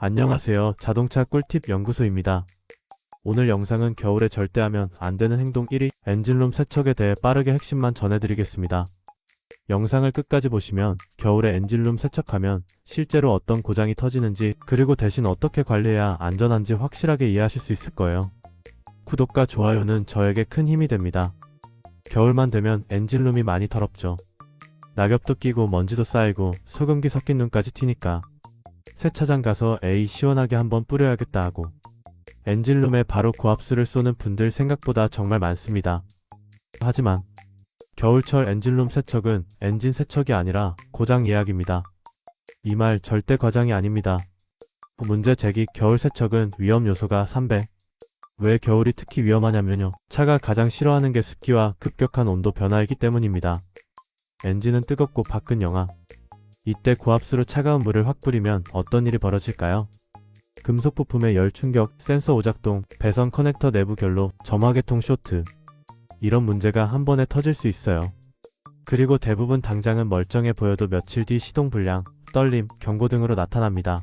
안녕하세요. 자동차 꿀팁 연구소입니다. 오늘 영상은 겨울에 절대 하면 안 되는 행동 1위 엔진룸 세척에 대해 빠르게 핵심만 전해드리겠습니다. 영상을 끝까지 보시면 겨울에 엔진룸 세척하면 실제로 어떤 고장이 터지는지 그리고 대신 어떻게 관리해야 안전한지 확실하게 이해하실 수 있을 거예요. 구독과 좋아요는 저에게 큰 힘이 됩니다. 겨울만 되면 엔진룸이 많이 더럽죠. 낙엽도 끼고 먼지도 쌓이고 소금기 섞인 눈까지 튀니까 세차장 가서 에이 시원하게 한번 뿌려야겠다 하고 엔진룸에 바로 고압수를 쏘는 분들 생각보다 정말 많습니다. 하지만 겨울철 엔진룸 세척은 엔진 세척이 아니라 고장 예약입니다. 이 말 절대 과장이 아닙니다. 문제 제기 겨울 세척은 위험 요소가 3배. 왜 겨울이 특히 위험하냐면요. 차가 가장 싫어하는 게 습기와 급격한 온도 변화이기 때문입니다. 엔진은 뜨겁고 밖은 영하. 이때 고압수로 차가운 물을 확 뿌리면 어떤 일이 벌어질까요? 금속 부품의 열 충격, 센서 오작동, 배선 커넥터 내부 결로, 점화계통 쇼트. 이런 문제가 한 번에 터질 수 있어요. 그리고 대부분 당장은 멀쩡해 보여도 며칠 뒤 시동 불량, 떨림, 경고 등으로 나타납니다.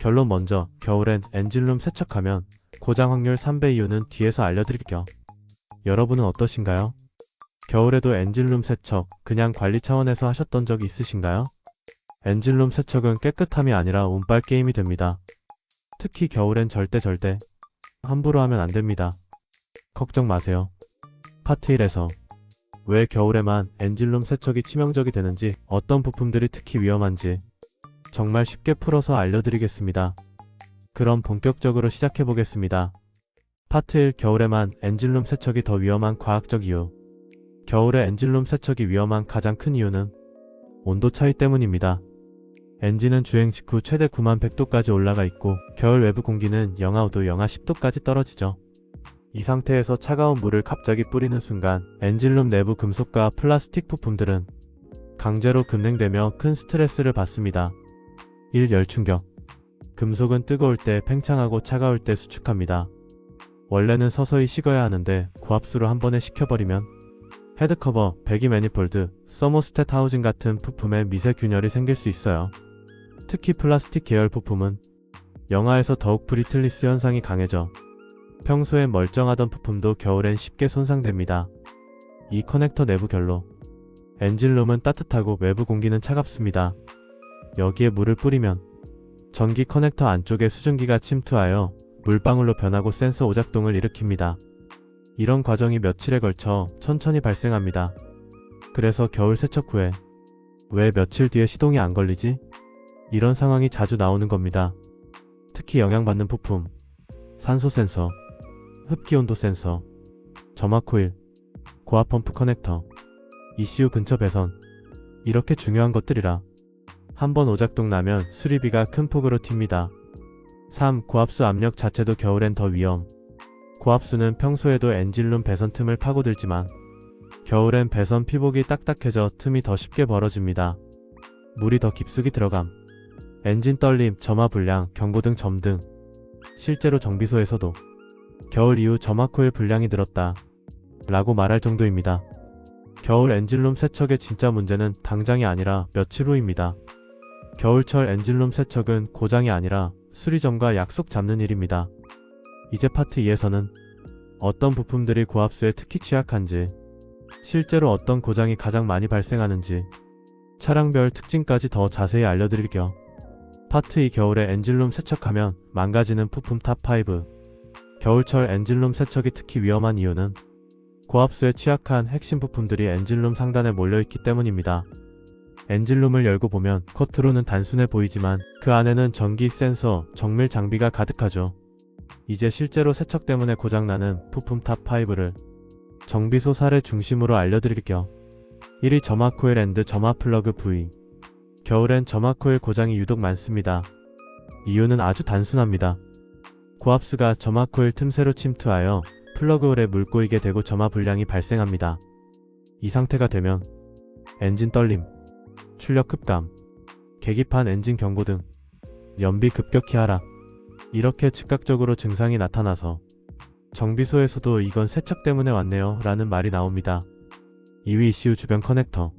결론 먼저, 겨울엔 엔진룸 세척하면 고장 확률 3배 이유는 뒤에서 알려드릴게요. 여러분은 어떠신가요? 겨울에도 엔진룸 세척, 그냥 관리 차원에서 하셨던 적 있으신가요? 엔진룸 세척은 깨끗함이 아니라 운빨 게임이 됩니다. 특히 겨울엔 절대 함부로 하면 안 됩니다. 걱정 마세요. 파트 1에서 왜 겨울에만 엔진룸 세척이 치명적이 되는지, 어떤 부품들이 특히 위험한지 정말 쉽게 풀어서 알려드리겠습니다. 그럼 본격적으로 시작해보겠습니다. 파트 1 겨울에만 엔진룸 세척이 더 위험한 과학적 이유. 겨울에 엔진룸 세척이 위험한 가장 큰 이유는 온도 차이 때문입니다. 엔진은 주행 직후 최대 9100도까지 올라가 있고 겨울 외부 공기는 영하 5도, 영하 10도까지 떨어지죠. 이 상태에서 차가운 물을 갑자기 뿌리는 순간 엔진룸 내부 금속과 플라스틱 부품들은 강제로 급냉되며 큰 스트레스를 받습니다. 1. 열충격. 금속은 뜨거울 때 팽창하고 차가울 때 수축합니다. 원래는 서서히 식어야 하는데 고압수로 한 번에 식혀버리면 헤드커버, 배기 매니폴드, 서모스탯 하우징 같은 부품에 미세 균열이 생길 수 있어요. 특히 플라스틱 계열 부품은 영하에서 더욱 브리틀리스 현상이 강해져 평소에 멀쩡하던 부품도 겨울엔 쉽게 손상됩니다. 이 커넥터 내부 결로. 엔진룸은 따뜻하고 외부 공기는 차갑습니다. 여기에 물을 뿌리면 전기 커넥터 안쪽에 수증기가 침투하여 물방울로 변하고 센서 오작동을 일으킵니다. 이런 과정이 며칠에 걸쳐 천천히 발생합니다. 그래서 겨울 세척 후에 왜 며칠 뒤에 시동이 안 걸리지? 이런 상황이 자주 나오는 겁니다. 특히 영향받는 부품, 산소 센서, 흡기 온도 센서, 점화 코일, 고압 펌프 커넥터, ECU 근처 배선, 이렇게 중요한 것들이라 한번 오작동 나면 수리비가 큰 폭으로 튑니다. 3. 고압수 압력 자체도 겨울엔 더 위험. 고압수는 평소에도 엔진룸 배선 틈을 파고들지만 겨울엔 배선 피복이 딱딱해져 틈이 더 쉽게 벌어집니다. 물이 더 깊숙이 들어감, 엔진 떨림, 점화 불량, 경고 등 점 등. 실제로 정비소에서도 겨울 이후 점화 코일 불량이 늘었다 라고 말할 정도입니다. 겨울 엔진룸 세척의 진짜 문제는 당장이 아니라 며칠 후입니다. 겨울철 엔진룸 세척은 고장이 아니라 수리점과 약속 잡는 일입니다. 이제 파트 2에서는 어떤 부품들이 고압수에 특히 취약한지, 실제로 어떤 고장이 가장 많이 발생하는지, 차량별 특징까지 더 자세히 알려드릴게요. 파트 2 겨울에 엔진룸 세척하면 망가지는 부품 탑5. 겨울철 엔진룸 세척이 특히 위험한 이유는 고압수에 취약한 핵심 부품들이 엔진룸 상단에 몰려있기 때문입니다. 엔진룸을 열고 보면 겉으로는 단순해 보이지만 그 안에는 전기, 센서, 정밀 장비가 가득하죠. 이제 실제로 세척 때문에 고장나는 부품 탑5를 정비소 사례 중심으로 알려드릴게요. 1위 점화 코일 앤드 점화 플러그 부위. 겨울엔 점화 코일 고장이 유독 많습니다. 이유는 아주 단순합니다. 고압수가 점화 코일 틈새로 침투하여 플러그 홀에 물 꼬이게 되고 점화 불량이 발생합니다. 이 상태가 되면 엔진 떨림, 출력 흡감, 계기판 엔진 경고 등 연비 급격히 하락, 이렇게 즉각적으로 증상이 나타나서 정비소에서도 이건 세척 때문에 왔네요 라는 말이 나옵니다. 2위 ECU 주변 커넥터.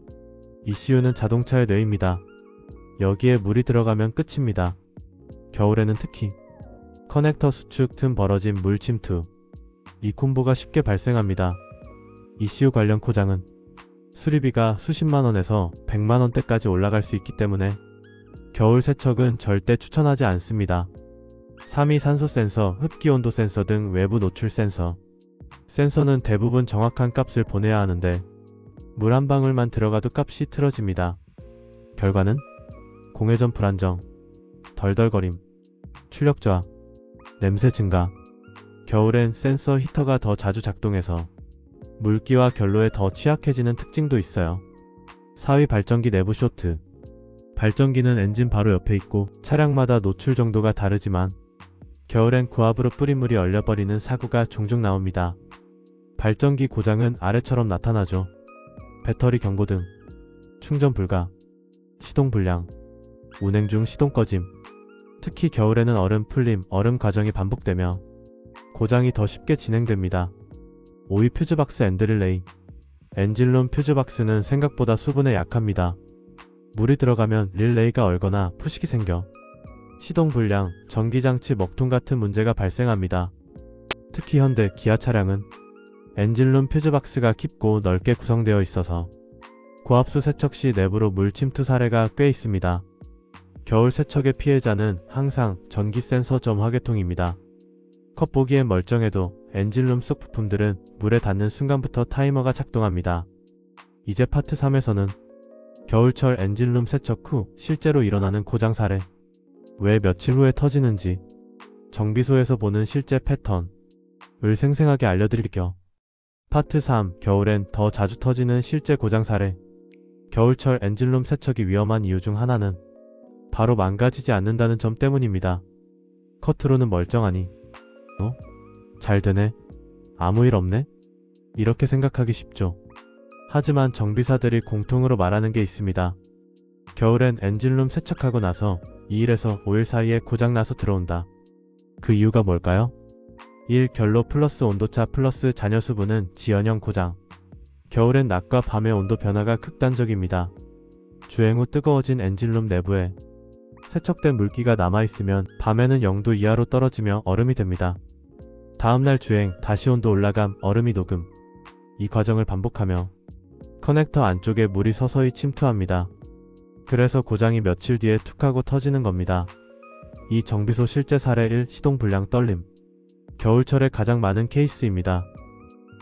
ECU는 자동차의 뇌입니다. 여기에 물이 들어가면 끝입니다. 겨울에는 특히 커넥터 수축 틈 벌어진 물 침투, 이 콤보가 쉽게 발생합니다. ECU 관련 고장은 수리비가 수십만원에서 100만원대까지 올라갈 수 있기 때문에 겨울 세척은 절대 추천하지 않습니다. 3위 산소 센서, 흡기 온도 센서 등 외부 노출 센서. 센서는 대부분 정확한 값을 보내야 하는데 물 한 방울만 들어가도 값이 틀어집니다. 결과는 공회전 불안정, 덜덜거림, 출력 저하, 냄새 증가. 겨울엔 센서 히터가 더 자주 작동해서 물기와 결로에 더 취약해지는 특징도 있어요. 4위 발전기 내부 쇼트. 발전기는 엔진 바로 옆에 있고 차량마다 노출 정도가 다르지만 겨울엔 구압으로 뿌린 물이 얼려버리는 사고가 종종 나옵니다. 발전기 고장은 아래처럼 나타나죠. 배터리 경고등, 충전 불가, 시동 불량, 운행 중 시동 꺼짐. 특히 겨울에는 얼음 풀림, 얼음 과정이 반복되며 고장이 더 쉽게 진행됩니다. 5위 퓨즈박스 앤드 릴레이. 엔진룸 퓨즈박스는 생각보다 수분에 약합니다. 물이 들어가면 릴레이가 얼거나 푸식이 생겨 시동 불량, 전기장치 먹통 같은 문제가 발생합니다. 특히 현대, 기아 차량은 엔진룸 퓨즈박스가 깊고 넓게 구성되어 있어서 고압수 세척 시 내부로 물 침투 사례가 꽤 있습니다. 겨울 세척의 피해자는 항상 전기 센서 점 화개통입니다. 겉보기엔 멀쩡해도 엔진룸 속 부품들은 물에 닿는 순간부터 타이머가 작동합니다. 이제 파트 3에서는 겨울철 엔진룸 세척 후 실제로 일어나는 고장 사례, 왜 며칠 후에 터지는지, 정비소에서 보는 실제 패턴을 생생하게 알려드릴게요. 파트 3. 겨울엔 더 자주 터지는 실제 고장 사례. 겨울철 엔진룸 세척이 위험한 이유 중 하나는 바로 망가지지 않는다는 점 때문입니다. 겉으로는 멀쩡하니 잘 되네? 아무 일 없네? 이렇게 생각하기 쉽죠. 하지만 정비사들이 공통으로 말하는 게 있습니다. 겨울엔 엔진룸 세척하고 나서 2일에서 5일 사이에 고장나서 들어온다. 그 이유가 뭘까요? 1. 결로 플러스 온도차 플러스 잔여 수분은 지연형 고장. 겨울엔 낮과 밤의 온도 변화가 극단적입니다. 주행 후 뜨거워진 엔진룸 내부에 세척된 물기가 남아있으면 밤에는 0도 이하로 떨어지며 얼음이 됩니다. 다음날 주행, 다시 온도 올라감, 얼음이 녹음. 이 과정을 반복하며 커넥터 안쪽에 물이 서서히 침투합니다. 그래서 고장이 며칠 뒤에 툭 하고 터지는 겁니다. 이 정비소 실제 사례 1. 시동 불량 떨림. 겨울철에 가장 많은 케이스입니다.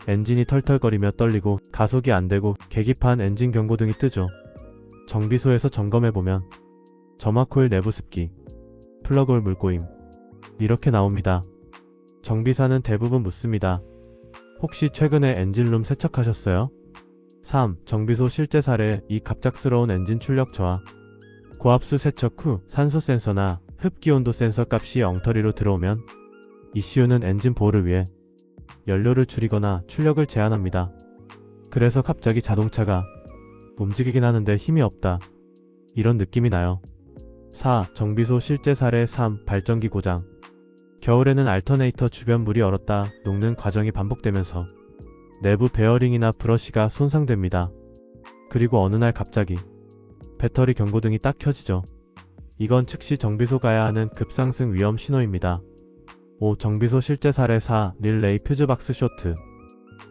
엔진이 털털거리며 떨리고 가속이 안되고 계기판 엔진 경고등이 뜨죠. 정비소에서 점검해보면 점화 코일 내부 습기, 플러그홀 물꼬임 이렇게 나옵니다. 정비사는 대부분 묻습니다. 혹시 최근에 엔진룸 세척하셨어요? 3. 정비소 실제 사례. 이 갑작스러운 엔진 출력 저하. 고압수 세척 후 산소 센서나 흡기온도 센서 값이 엉터리로 들어오면 ECU는 엔진 보호를 위해 연료를 줄이거나 출력을 제한합니다. 그래서 갑자기 자동차가 움직이긴 하는데 힘이 없다, 이런 느낌이 나요. 4. 정비소 실제 사례. 3. 발전기 고장. 겨울에는 알터네이터 주변 물이 얼었다 녹는 과정이 반복되면서 내부 베어링이나 브러쉬가 손상됩니다. 그리고 어느 날 갑자기 배터리 경고등이 딱 켜지죠. 이건 즉시 정비소 가야 하는 급상승 위험 신호입니다. 5. 정비소 실제 사례. 4. 릴레이 퓨즈박스 쇼트.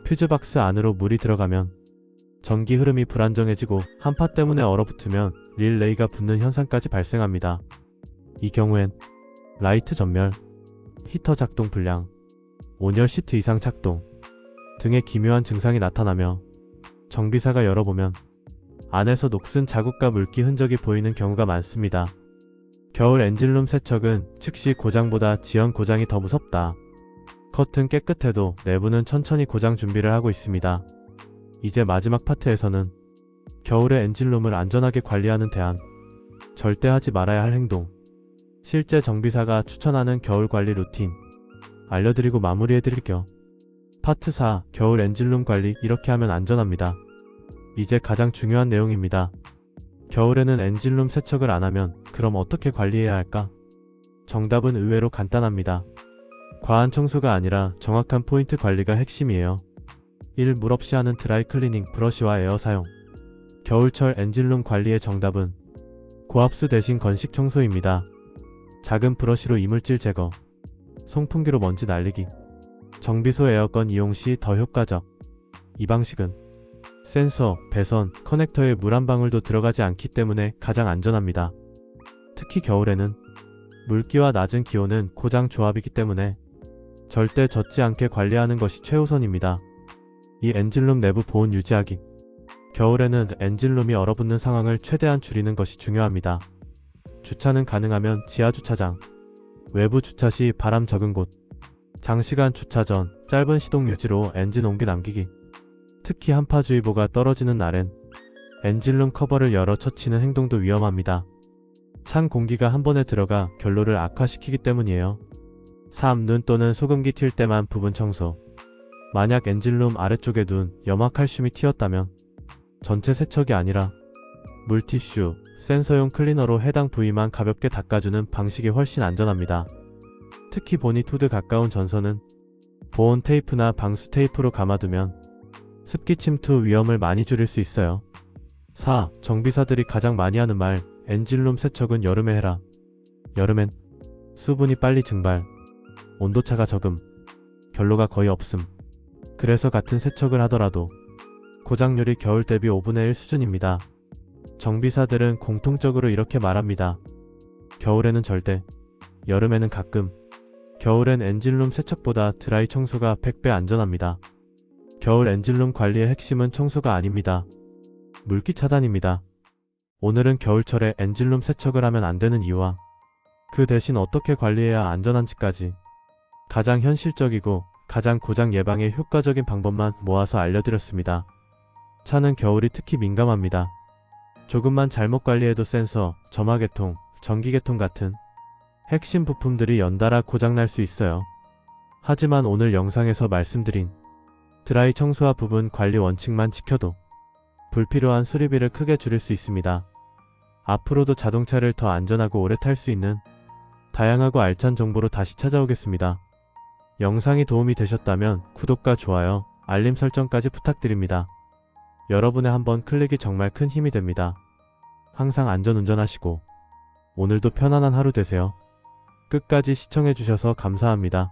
퓨즈박스 안으로 물이 들어가면 전기 흐름이 불안정해지고 한파 때문에 얼어붙으면 릴레이가 붙는 현상까지 발생합니다. 이 경우엔 라이트 전멸, 히터 작동 불량, 온열 시트 이상 작동 등의 기묘한 증상이 나타나며 정비사가 열어보면 안에서 녹슨 자국과 물기 흔적이 보이는 경우가 많습니다. 겨울 엔진룸 세척은 즉시 고장보다 지연 고장이 더 무섭다. 겉은 깨끗해도 내부는 천천히 고장 준비를 하고 있습니다. 이제 마지막 파트에서는 겨울의 엔진룸을 안전하게 관리하는 대안, 절대 하지 말아야 할 행동, 실제 정비사가 추천하는 겨울 관리 루틴 알려드리고 마무리해드릴게요. 파트 4. 겨울 엔진룸 관리. 이렇게 하면 안전합니다. 이제 가장 중요한 내용입니다. 겨울에는 엔진룸 세척을 안하면 그럼 어떻게 관리해야 할까? 정답은 의외로 간단합니다. 과한 청소가 아니라 정확한 포인트 관리가 핵심이에요. 1. 물 없이 하는 드라이 클리닝, 브러쉬와 에어 사용. 겨울철 엔진룸 관리의 정답은 고압수 대신 건식 청소입니다. 작은 브러쉬로 이물질 제거, 송풍기로 먼지 날리기, 정비소 에어컨 이용 시 더 효과적. 이 방식은 센서, 배선, 커넥터에 물 한 방울도 들어가지 않기 때문에 가장 안전합니다. 특히 겨울에는 물기와 낮은 기온은 고장 조합이기 때문에 절대 젖지 않게 관리하는 것이 최우선입니다. 이 엔진룸 내부 보온 유지하기. 겨울에는 엔진룸이 얼어붙는 상황을 최대한 줄이는 것이 중요합니다. 주차는 가능하면 지하주차장, 외부 주차 시 바람 적은 곳, 장시간 주차 전 짧은 시동 유지로 엔진 온기 남기기. 특히 한파주의보가 떨어지는 날엔 엔진룸 커버를 열어 처치는 행동도 위험합니다. 찬 공기가 한 번에 들어가 결로를 악화시키기 때문이에요. 3. 눈 또는 소금기 튈 때만 부분 청소. 만약 엔진룸 아래쪽에 눈, 염화칼슘이 튀었다면 전체 세척이 아니라 물티슈, 센서용 클리너로 해당 부위만 가볍게 닦아주는 방식이 훨씬 안전합니다. 특히 보닛 후드 가까운 전선은 보온 테이프나 방수 테이프로 감아두면 습기 침투 위험을 많이 줄일 수 있어요. 4. 정비사들이 가장 많이 하는 말, 엔진룸 세척은 여름에 해라. 여름엔 수분이 빨리 증발, 온도차가 적음, 결로가 거의 없음. 그래서 같은 세척을 하더라도 고장률이 겨울 대비 5분의 1 수준입니다. 정비사들은 공통적으로 이렇게 말합니다. 겨울에는 절대, 여름에는 가끔. 겨울엔 엔진룸 세척보다 드라이 청소가 100배 안전합니다. 겨울 엔진룸 관리의 핵심은 청소가 아닙니다. 물기 차단입니다. 오늘은 겨울철에 엔진룸 세척을 하면 안 되는 이유와 그 대신 어떻게 관리해야 안전한지까지 가장 현실적이고 가장 고장 예방에 효과적인 방법만 모아서 알려드렸습니다. 차는 겨울이 특히 민감합니다. 조금만 잘못 관리해도 센서, 점화계통, 전기계통 같은 핵심 부품들이 연달아 고장날 수 있어요. 하지만 오늘 영상에서 말씀드린 드라이 청소와 부분 관리 원칙만 지켜도 불필요한 수리비를 크게 줄일 수 있습니다. 앞으로도 자동차를 더 안전하고 오래 탈 수 있는 다양하고 알찬 정보로 다시 찾아오겠습니다. 영상이 도움이 되셨다면 구독과 좋아요, 알림 설정까지 부탁드립니다. 여러분의 한 번 클릭이 정말 큰 힘이 됩니다. 항상 안전운전하시고 오늘도 편안한 하루 되세요. 끝까지 시청해주셔서 감사합니다.